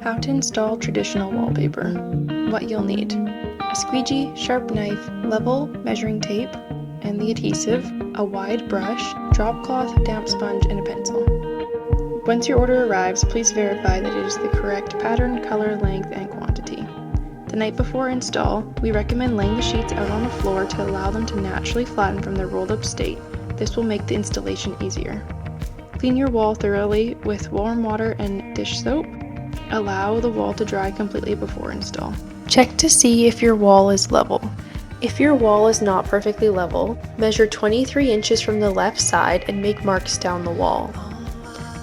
How to install traditional wallpaper. What you'll need: a squeegee, sharp knife, level measuring tape, and the adhesive, a wide brush, drop cloth, damp sponge, and a pencil. Once your order arrives, please verify that it is the correct pattern, color, length, and quantity. The night before install, we recommend laying the sheets out on the floor to allow them to naturally flatten from their rolled up state. This will make the installation easier. Clean your wall thoroughly with warm water and dish soap. Allow the wall to dry completely before install. Check to see if your wall is level. If your wall is not perfectly level, measure 23 inches from the left side and make marks down the wall.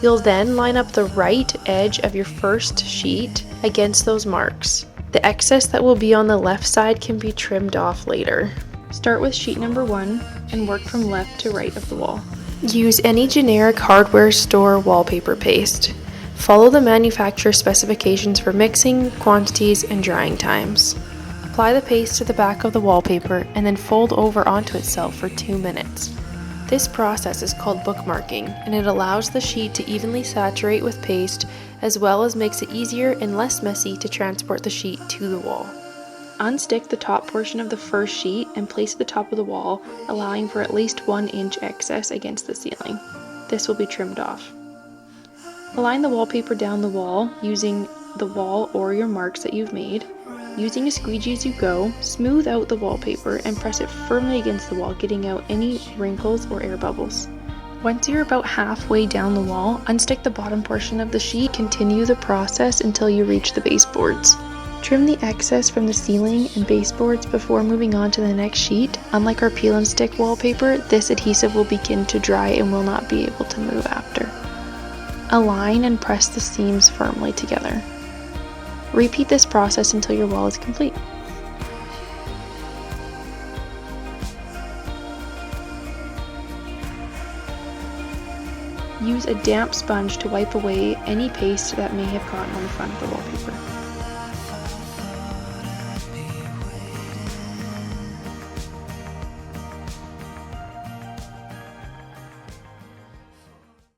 You'll then line up the right edge of your first sheet against those marks. The excess that will be on the left side can be trimmed off later. Start with sheet number 1 and work from left to right of the wall. Use any generic hardware store wallpaper paste. Follow the manufacturer specifications for mixing, quantities, and drying times. Apply the paste to the back of the wallpaper and then fold over onto itself for 2 minutes. This process is called bookmarking, and it allows the sheet to evenly saturate with paste, as well as makes it easier and less messy to transport the sheet to the wall. Unstick the top portion of the first sheet and place it at the top of the wall, allowing for at least 1 inch excess against the ceiling. This will be trimmed off. Align the wallpaper down the wall using the wall or your marks that you've made. Using a squeegee as you go, smooth out the wallpaper and press it firmly against the wall, getting out any wrinkles or air bubbles. Once you're about halfway down the wall, unstick the bottom portion of the sheet. Continue the process until you reach the baseboards. Trim the excess from the ceiling and baseboards before moving on to the next sheet. Unlike our peel and stick wallpaper, this adhesive will begin to dry and will not be able to move after. Align and press the seams firmly together. Repeat this process until your wall is complete. Use a damp sponge to wipe away any paste that may have gotten on the front of the wallpaper.